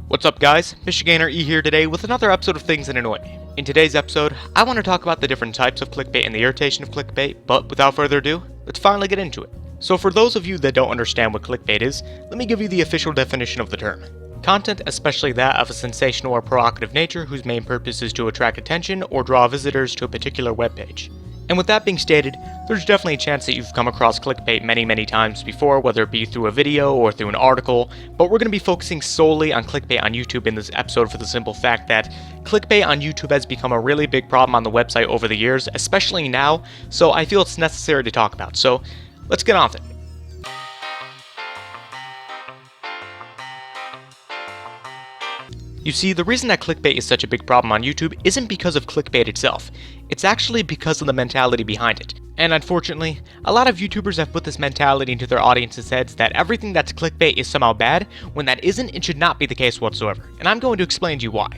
What's up guys, MichiganerE here today with another episode of Things That Annoy Me. In today's episode, I want to talk about the different types of clickbait and the irritation of clickbait, but without further ado, let's finally get into it. So for those of you that don't understand what clickbait is, let me give you the official definition of the term. Content, especially that of a sensational or provocative nature whose main purpose is to attract attention or draw visitors to a particular webpage. And with that being stated, there's definitely a chance that you've come across clickbait many times before, whether it be through a video or through an article, but we're going to be focusing solely on clickbait on YouTube in this episode for the simple fact that clickbait on YouTube has become a really big problem on the website over the years, especially now, so I feel it's necessary to talk about. So let's get on with it. You see, the reason that clickbait is such a big problem on YouTube isn't because of clickbait itself, it's actually because of the mentality behind it. And unfortunately, a lot of YouTubers have put this mentality into their audience's heads that everything that's clickbait is somehow bad, when that isn't and should not be the case whatsoever. And I'm going to explain to you why.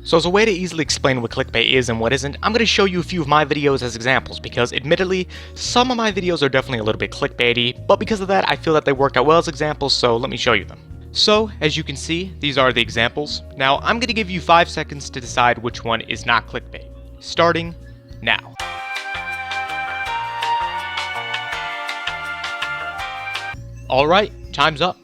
So as a way to easily explain what clickbait is and what isn't, I'm going to show you a few of my videos as examples because admittedly, some of my videos are definitely a little bit clickbaity, but because of that I feel that they work out well as examples, so let me show you them. So, as you can see, these are the examples. Now, I'm going to give you 5 seconds to decide which one is not clickbait. Starting now. Alright, time's up.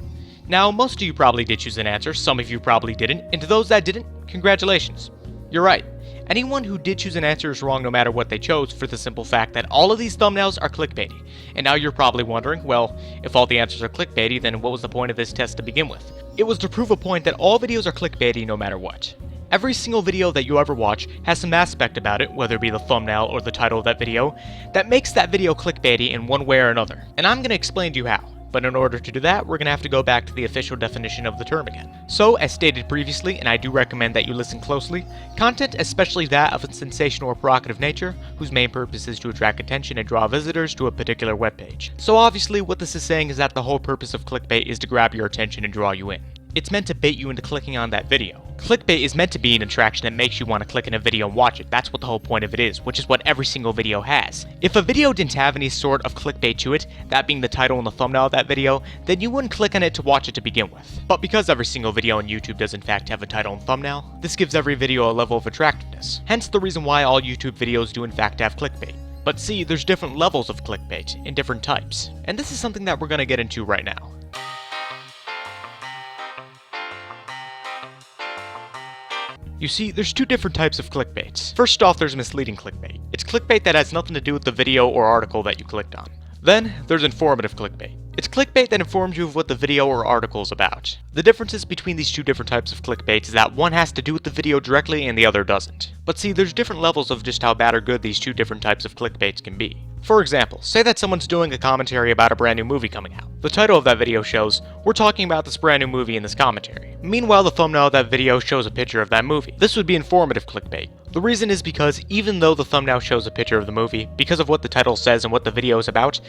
Now, most of you probably did choose an answer, some of you probably didn't, and to those that didn't, congratulations. You're right. Anyone who did choose an answer is wrong no matter what they chose for the simple fact that all of these thumbnails are clickbaity. And now you're probably wondering, well, if all the answers are clickbaity, then what was the point of this test to begin with? It was to prove a point that all videos are clickbaity no matter what. Every single video that you ever watch has some aspect about it, whether it be the thumbnail or the title of that video, that makes that video clickbaity in one way or another. And I'm going to explain to you how. But in order to do that, we're going to have to go back to the official definition of the term again. So, as stated previously, and I do recommend that you listen closely, content, especially that of a sensational or provocative nature, whose main purpose is to attract attention and draw visitors to a particular webpage. So obviously, what this is saying is that the whole purpose of clickbait is to grab your attention and draw you in. It's meant to bait you into clicking on that video. Clickbait is meant to be an attraction that makes you want to click in a video and watch it. That's what the whole point of it is, which is what every single video has. If a video didn't have any sort of clickbait to it, that being the title and the thumbnail of that video, then you wouldn't click on it to watch it to begin with. But because every single video on YouTube does in fact have a title and thumbnail, this gives every video a level of attractiveness. Hence the reason why all YouTube videos do in fact have clickbait. But see, there's different levels of clickbait, in different types. And this is something that we're going to get into right now. You see, there's 2 different types of clickbaits. First off, there's misleading clickbait. It's clickbait that has nothing to do with the video or article that you clicked on. Then, there's informative clickbait. It's clickbait that informs you of what the video or article is about. The differences between these 2 different types of clickbait is that one has to do with the video directly and the other doesn't. But see, there's different levels of just how bad or good these 2 different types of clickbaits can be. For example, say that someone's doing a commentary about a brand new movie coming out. The title of that video shows, "We're talking about this brand new movie in this commentary." Meanwhile, the thumbnail of that video shows a picture of that movie. This would be informative clickbait. The reason is because even though the thumbnail shows a picture of the movie, because of what the title says and what the video is about,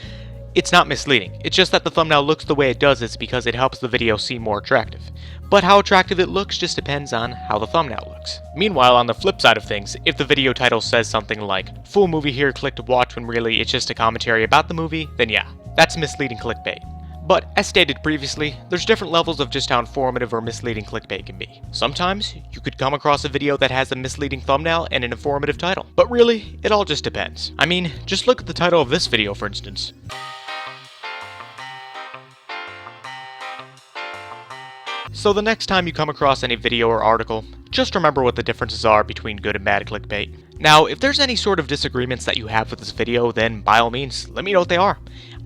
it's not misleading. It's just that the thumbnail looks the way it does is because it helps the video seem more attractive. But how attractive it looks just depends on how the thumbnail looks. Meanwhile, on the flip side of things, if the video title says something like, "Full movie here, click to watch," when really it's just a commentary about the movie, then yeah, that's misleading clickbait. But, as stated previously, there's different levels of just how informative or misleading clickbait can be. Sometimes, you could come across a video that has a misleading thumbnail and an informative title. But really, it all just depends. I mean, just look at the title of this video for instance. So the next time you come across any video or article, just remember what the differences are between good and bad clickbait. Now, if there's any sort of disagreements that you have with this video, then by all means, let me know what they are.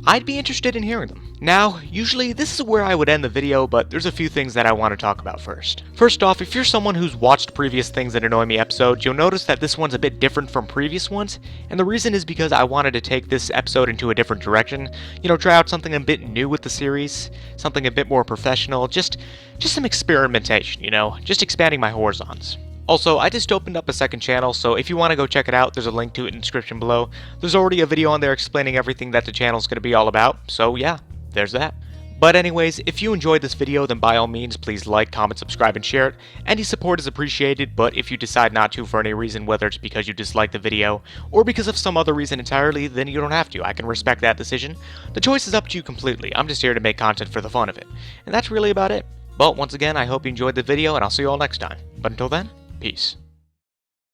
I'd be interested in hearing them. Now, usually this is where I would end the video, but there's a few things that I want to talk about first. First off, if you're someone who's watched previous Things That Annoy Me episodes, you'll notice that this one's a bit different from previous ones, and the reason is because I wanted to take this episode into a different direction. You know, try out something a bit new with the series, something a bit more professional, just some experimentation, you know, just expanding my horizons. Also, I just opened up a second channel, so if you want to go check it out, there's a link to it in the description below. There's already a video on there explaining everything that the channel's going to be all about, so yeah, there's that. But anyways, if you enjoyed this video, then by all means, please like, comment, subscribe, and share it. Any support is appreciated, but if you decide not to for any reason, whether it's because you dislike the video, or because of some other reason entirely, then you don't have to. I can respect that decision. The choice is up to you completely. I'm just here to make content for the fun of it. And that's really about it. But once again, I hope you enjoyed the video, and I'll see you all next time. But until then, peace.